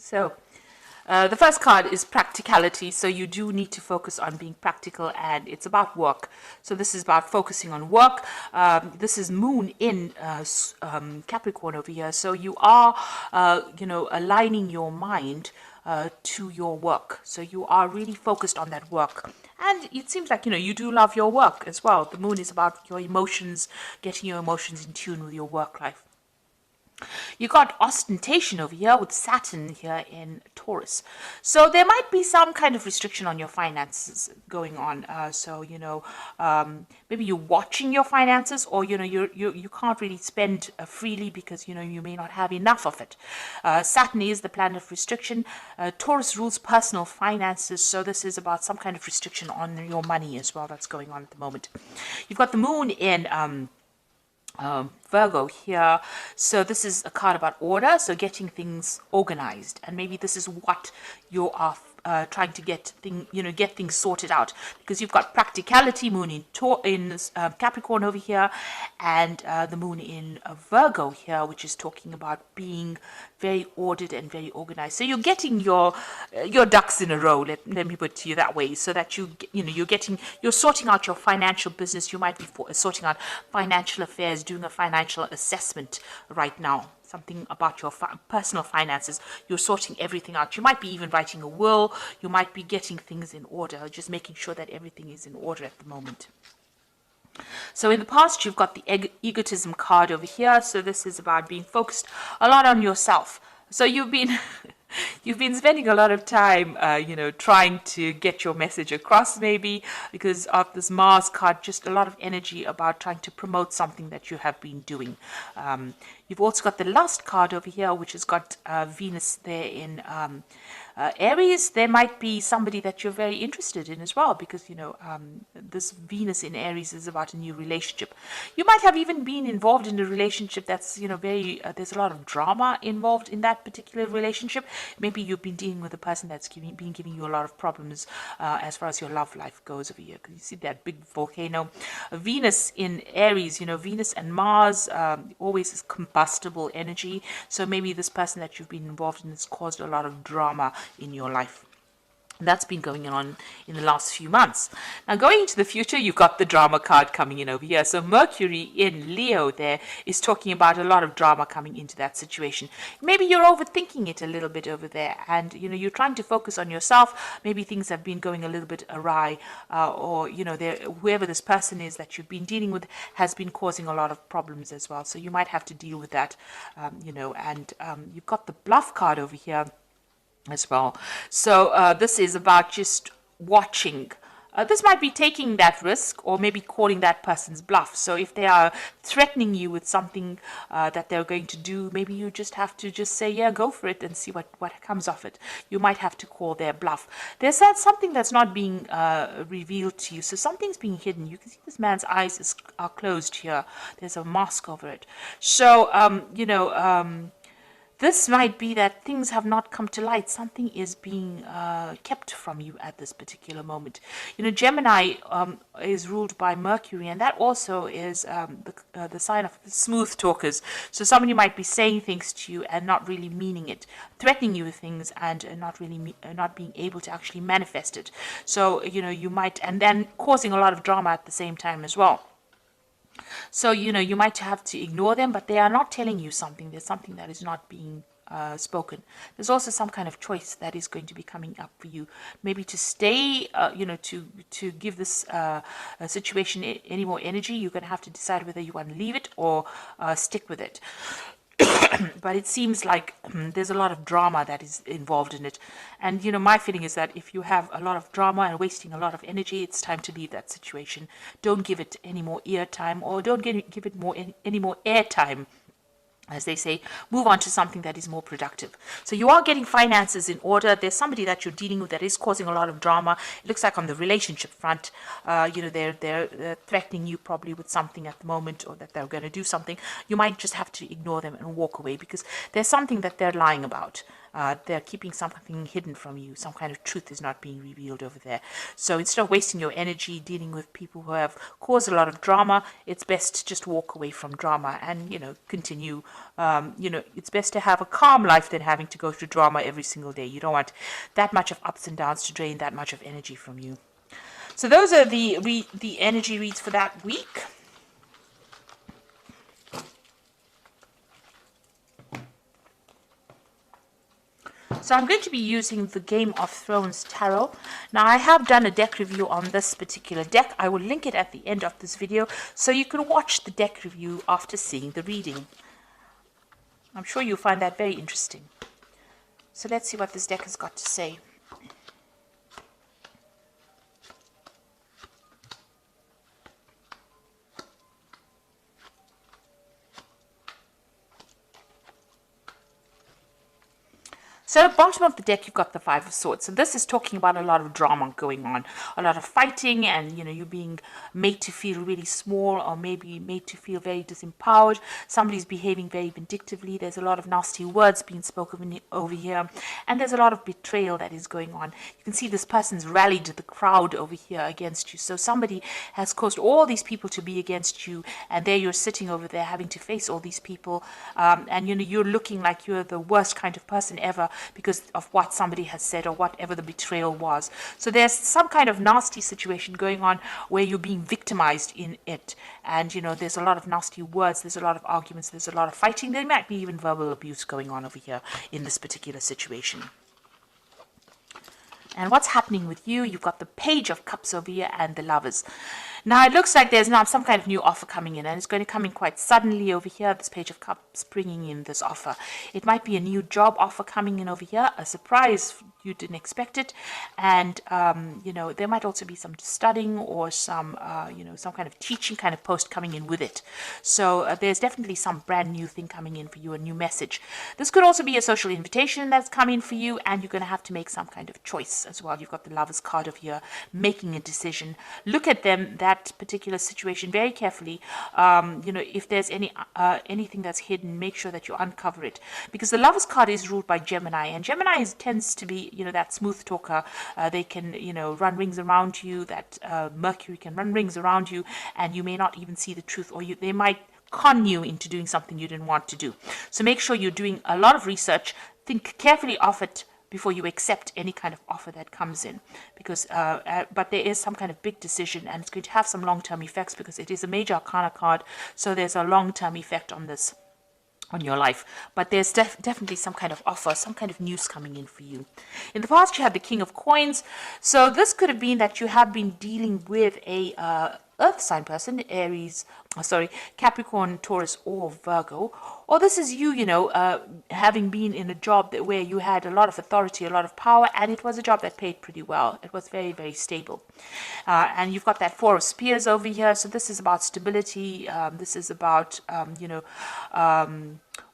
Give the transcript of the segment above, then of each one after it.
So the first card is practicality. So you do need to focus on being practical, and it's about work. So this is about focusing on work. This is Moon in Capricorn over here. So you are, aligning your mind to your work. So you are really focused on that work. And it seems like, you do love your work as well. The moon is about your emotions, getting your emotions in tune with your work life. You got ostentation over here with Saturn here in Taurus. So there might be some kind of restriction on your finances going on. Maybe you're watching your finances, or, you can't really spend freely because, you may not have enough of it. Saturn is the planet of restriction. Taurus rules personal finances. So this is about some kind of restriction on your money as well that's going on at the moment. You've got the moon in Virgo here. So this is a card about order, so getting things organized, and maybe this is what you are trying to get things sorted out, because you've got practicality, moon in Capricorn over here, and the moon in Virgo here, which is talking about being very ordered and very organized. So you're getting your ducks in a row, let me put it to you that way, so that you're sorting out your financial business. You might be sorting out financial affairs, doing a financial assessment right now, something about your personal finances. You're sorting everything out. You might be even writing a will. You might be getting things in order, just making sure that everything is in order at the moment. So in the past, you've got the egotism card over here. So this is about being focused a lot on yourself. So you've been spending a lot of time, trying to get your message across, maybe because of this Mars card, just a lot of energy about trying to promote something that you have been doing. You've also got the Lust card over here, which has got Venus there in Aries. There might be somebody that you're very interested in as well, because this Venus in Aries is about a new relationship. You might have even been involved in a relationship that's there's a lot of drama involved in that particular relationship. Maybe you've been dealing with a person that's been giving you a lot of problems as far as your love life goes over here, because you see that big volcano. Venus in Aries, Venus and Mars always is combustible energy. So maybe this person that you've been involved in has caused a lot of drama in your life. That's been going on in the last few months. Now, going into the future, you've got the drama card coming in over here. So Mercury in Leo there is talking about a lot of drama coming into that situation. Maybe you're overthinking it a little bit over there, and you're trying to focus on yourself. Maybe things have been going a little bit awry, or whoever this person is that you've been dealing with has been causing a lot of problems as well. So you might have to deal with that, and you've got the bluff card over here as well. So this is about just watching. This might be taking that risk, or maybe calling that person's bluff. So if they are threatening you with something that they're going to do, maybe you just have to just say, yeah, go for it, and see what comes of it. You might have to call their bluff. There's something that's not being revealed to you. So something's being hidden. You can see this man's eyes are closed here. There's a mask over it. So, this might be that things have not come to light. Something is being kept from you at this particular moment. Gemini is ruled by Mercury, and that also is the sign of smooth talkers. So somebody might be saying things to you and not really meaning it, threatening you with things, and not being able to actually manifest it. So you might, and then causing a lot of drama at the same time as well. So, you might have to ignore them, but they are not telling you something. There's something that is not being spoken. There's also some kind of choice that is going to be coming up for you. Maybe to stay, to give this situation any more energy, you're going to have to decide whether you want to leave it or stick with it. But it seems like there's a lot of drama that is involved in it. And, my feeling is that if you have a lot of drama and wasting a lot of energy, it's time to leave that situation. Don't give it any more ear time, or don't give it any more air time. As they say, move on to something that is more productive. So you are getting finances in order. There's somebody that you're dealing with that is causing a lot of drama. It looks like on the relationship front, they're threatening you probably with something at the moment, or that they're going to do something. You might just have to ignore them and walk away, because there's something that they're lying about. They're keeping something hidden from you. Some kind of truth is not being revealed over there. So instead of wasting your energy dealing with people who have caused a lot of drama, it's best to just walk away from drama and, continue. It's best to have a calm life than having to go through drama every single day. You don't want that much of ups and downs to drain that much of energy from you. So those are the energy reads for that week. So I'm going to be using the Game of Thrones Tarot. Now I have done a deck review on this particular deck. I will link it at the end of this video so you can watch the deck review after seeing the reading. I'm sure you'll find that very interesting. So let's see what this deck has got to say. So at the bottom of the deck, you've got the Five of Swords. So this is talking about a lot of drama going on, a lot of fighting, and you being made to feel really small, or maybe made to feel very disempowered. Somebody's behaving very vindictively. There's a lot of nasty words being spoken over here, and there's a lot of betrayal that is going on. You can see this person's rallied the crowd over here against you. So somebody has caused all these people to be against you, and there you're sitting over there having to face all these people, and you're looking like you're the worst kind of person ever, because of what somebody has said or whatever the betrayal was. So there's some kind of nasty situation going on where you're being victimized in it. And, there's a lot of nasty words, there's a lot of arguments, there's a lot of fighting. There might be even verbal abuse going on over here in this particular situation. And what's happening with you? You've got the Page of Cups over here and the Lovers. Now, it looks like there's now some kind of new offer coming in, and it's going to come in quite suddenly over here, this Page of Cups bringing in this offer. It might be a new job offer coming in over here, a surprise, you didn't expect it, and, there might also be some studying or some, some kind of teaching kind of post coming in with it. So there's definitely some brand new thing coming in for you, a new message. This could also be a social invitation that's coming for you, and you're going to have to make some kind of choice as well. You've got the Lovers card over here, making a decision. Look at that particular situation very carefully. If there's anything that's hidden, make sure that you uncover it, because the Lovers card is ruled by Gemini, and Gemini tends to be that smooth talker. They can run rings around you. That Mercury can run rings around you, and you may not even see the truth, or they might con you into doing something you didn't want to do. So make sure you're doing a lot of research. Think carefully of it before you accept any kind of offer that comes in, because but there is some kind of big decision, and it's going to have some long-term effects because it is a major arcana card. So there's a long-term effect on this, on your life, but there's definitely some kind of offer, some kind of news coming in for you. In the past, you had the King of Coins. So this could have been that you have been dealing with a earth sign person, Capricorn, Taurus, or Virgo. Or this is you, having been in a job where you had a lot of authority, a lot of power, and it was a job that paid pretty well. It was very, very stable. And you've got that Four of Spears over here. So this is about stability. This is about,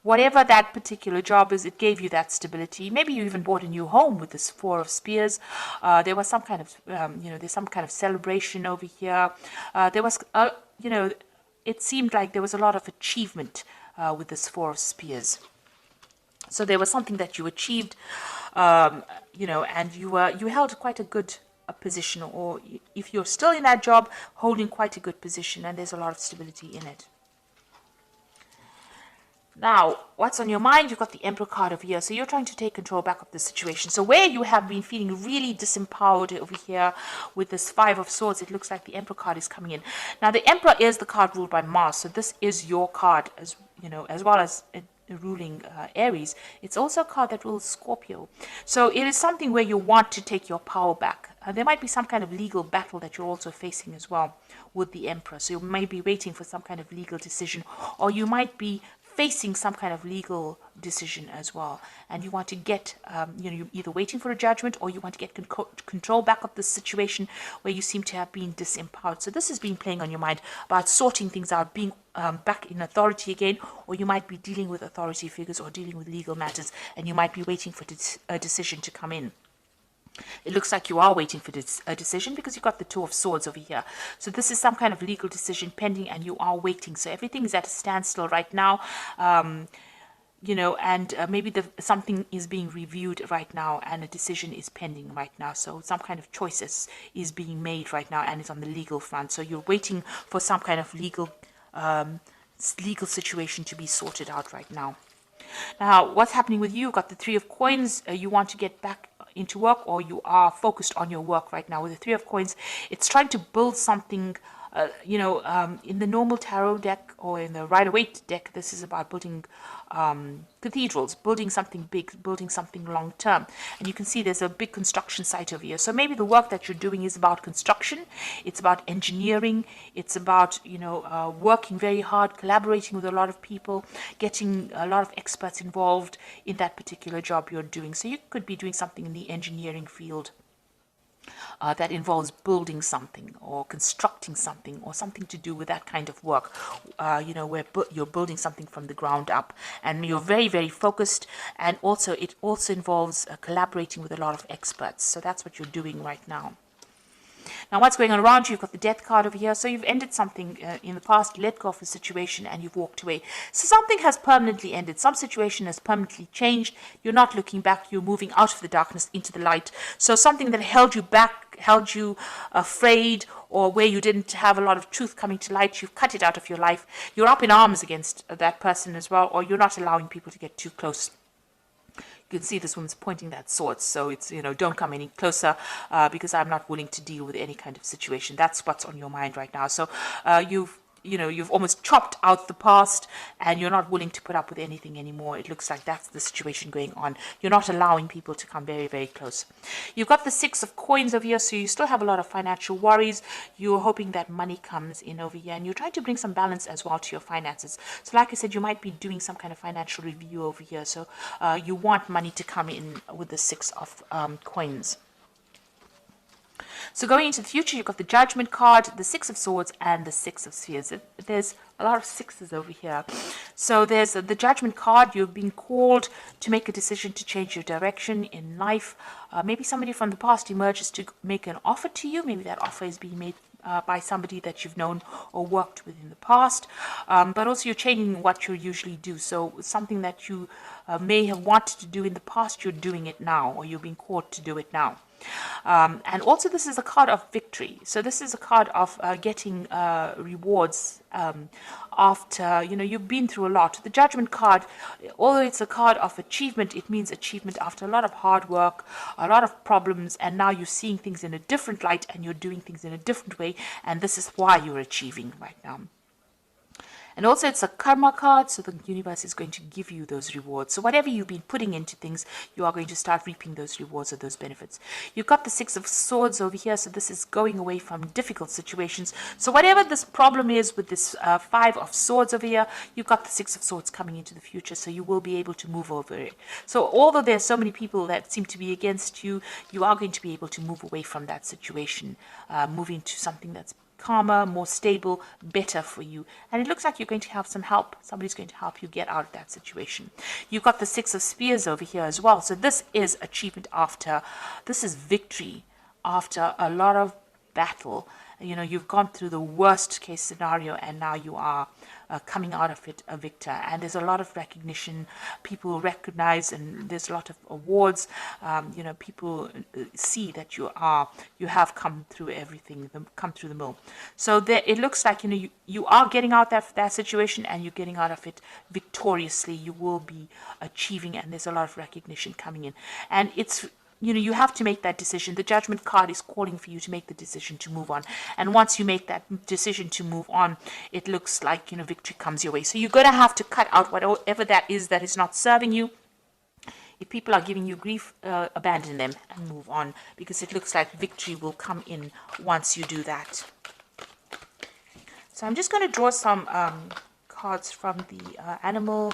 whatever that particular job is, it gave you that stability. Maybe you even bought a new home with this Four of Spears. There was some kind of, there's some kind of celebration over here. There was, it seemed like there was a lot of achievement with this Four of Spears. So there was something that you achieved, and you held quite a good position, or if you're still in that job, holding quite a good position, and there's a lot of stability in it. Now, what's on your mind? You've got the Emperor card over here. So you're trying to take control back of the situation. So where you have been feeling really disempowered over here with this Five of Swords, it looks like the Emperor card is coming in. Now, the Emperor is the card ruled by Mars. So this is your card, as well as ruling Aries. It's also a card that rules Scorpio. So it is something where you want to take your power back. There might be some kind of legal battle that you're also facing as well with the Emperor. So you may be waiting for some kind of legal decision, or you might be facing some kind of legal decision as well, and you want to get, you're either waiting for a judgment, or you want to get control back of the situation where you seem to have been disempowered. So this has been playing on your mind about sorting things out, being back in authority again, or you might be dealing with authority figures or dealing with legal matters, and you might be waiting for a decision to come in. It looks like you are waiting for a decision because you've got the Two of Swords over here. So this is some kind of legal decision pending, and you are waiting. So everything is at a standstill right now. and maybe something is being reviewed right now and a decision is pending right now. So some kind of choices is being made right now and it's on the legal front. So you're waiting for some kind of legal situation to be sorted out right now. Now, what's happening with you? You've got the Three of Coins. You want to get back into work, or you are focused on your work right now. With the Three of Coins, it's trying to build something. In the normal tarot deck or in the Rider-Waite deck, this is about building cathedrals, building something big, building something long term. And you can see there's a big construction site over here. So maybe the work that you're doing is about construction. It's about engineering. It's about, working very hard, collaborating with a lot of people, getting a lot of experts involved in that particular job you're doing. So you could be doing something in the engineering field. That involves building something or constructing something or something to do with that kind of work, where you're building something from the ground up and you're very, very focused. And also it also involves collaborating with a lot of experts. So that's what you're doing right now. Now, what's going on around you? You've got the Death card over here. So you've ended something in the past, let go of a situation, and you've walked away. So something has permanently ended. Some situation has permanently changed. You're not looking back. You're moving out of the darkness into the light. So something that held you back, held you afraid, or where you didn't have a lot of truth coming to light, you've cut it out of your life. You're up in arms against that person as well, or you're not allowing people to get too close. You can see this woman's pointing that sword, so it's, don't come any closer because I'm not willing to deal with any kind of situation. That's what's on your mind right now. So you've almost chopped out the past and you're not willing to put up with anything anymore. It looks like that's the situation going on. You're not allowing people to come very, very close. You've got the Six of Coins over here, so you still have a lot of financial worries. You're hoping that money comes in over here and you're trying to bring some balance as well to your finances. So like I said, you might be doing some kind of financial review over here. So you want money to come in with the Six of Coins. So going into the future, you've got the Judgment card, the Six of Swords, and the Six of Spheres. There's a lot of sixes over here. So there's the Judgment card. You've been called to make a decision to change your direction in life. Maybe somebody from the past emerges to make an offer to you. Maybe that offer is being made by somebody that you've known or worked with in the past. But also you're changing what you usually do. So something that you may have wanted to do in the past, you're doing it now, or you're being called to do it now. And also this is a card of victory. So this is a card of getting rewards after, you've been through a lot. The Judgment card, although it's a card of achievement, it means achievement after a lot of hard work, a lot of problems, and now you're seeing things in a different light and you're doing things in a different way, and this is why you're achieving right now. And also it's a karma card, so the universe is going to give you those rewards. So whatever you've been putting into things, you are going to start reaping those rewards or those benefits. You've got the Six of Swords over here, so this is going away from difficult situations. So whatever this problem is with this Five of Swords over here, you've got the Six of Swords coming into the future, so you will be able to move over it. So although there's so many people that seem to be against you, you are going to be able to move away from that situation, moving to something that's calmer, more stable, better for you. And it looks like you're going to have some help. Somebody's going to help you get out of that situation. You've got the Six of Spears over here as well. So this is achievement after, this is victory after a lot of battle. You've gone through the worst case scenario and now you are coming out of it a victor. And there's a lot of recognition. People recognize, and there's a lot of awards. People see that you have come through everything, come through the mill. So it looks like you are getting out of that situation and you're getting out of it victoriously. You will be achieving, and there's a lot of recognition coming in. And it's you have to make that decision. The Judgment card is calling for you to make the decision to move on. And once you make that decision to move on, it looks like, victory comes your way. So you're going to have to cut out whatever that is not serving you. If people are giving you grief, abandon them and move on, because it looks like victory will come in once you do that. So I'm just going to draw some cards from the Animal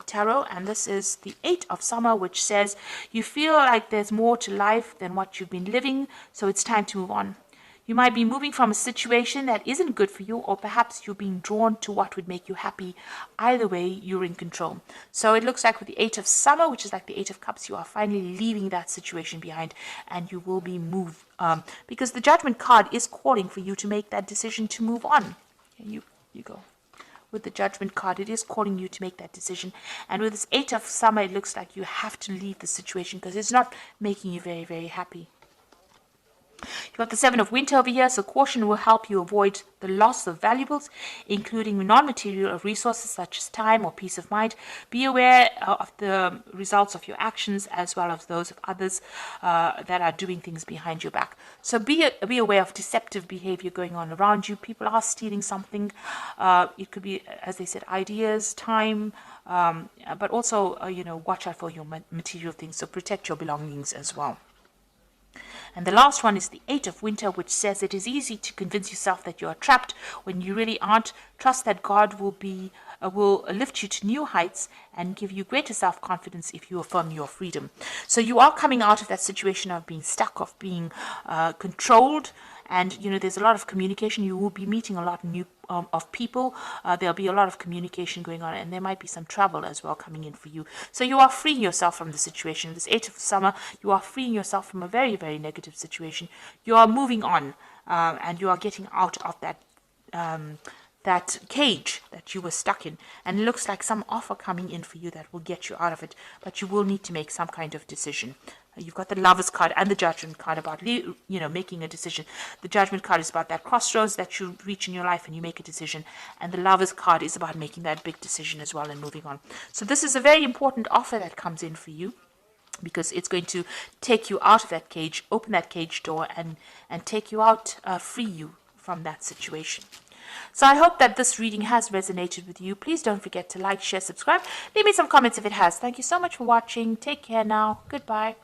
Tarot, and this is the Eight of Summer, which says you feel like there's more to life than what you've been living, so it's time to move on. You might be moving from a situation that isn't good for you, or perhaps you're being drawn to what would make you happy. Either way, you're in control. So it looks like with the Eight of Summer, which is like the Eight of Cups, you are finally leaving that situation behind and you will be moved, because the Judgment card is calling for you to make that decision to move on. You go. with the Judgment card. It is calling you to make that decision. And with this 8 of Summer, it looks like you have to leave the situation because it's not making you very, very happy. You've got the 7 of Winter over here, so caution will help you avoid the loss of valuables, including non-material resources such as time or peace of mind. Be aware of the results of your actions as well as those of others that are doing things behind your back. So be aware of deceptive behavior going on around you. People are stealing something. It could be, as they said, ideas, time, but also, watch out for your material things. So protect your belongings as well. And the last one is the 8 of Winter, which says it is easy to convince yourself that you are trapped when you really aren't. Trust that God will lift you to new heights and give you greater self-confidence if you affirm your freedom. So you are coming out of that situation of being stuck, of being controlled. And, there's a lot of communication. You will be meeting a lot of people. There'll be a lot of communication going on, and there might be some travel as well coming in for you. So you are freeing yourself from the situation. This 8 of Summer, you are freeing yourself from a very, very negative situation. You are moving on, and you are getting out of that cage that you were stuck in. And it looks like some offer coming in for you that will get you out of it, but you will need to make some kind of decision. You've got the Lovers card and the Judgment card about, making a decision. The Judgment card is about that crossroads that you reach in your life and you make a decision. And the Lovers card is about making that big decision as well and moving on. So this is a very important offer that comes in for you, because it's going to take you out of that cage, open that cage door, and take you out, free you from that situation. So I hope that this reading has resonated with you. Please don't forget to like, share, subscribe. Leave me some comments if it has. Thank you so much for watching. Take care now. Goodbye.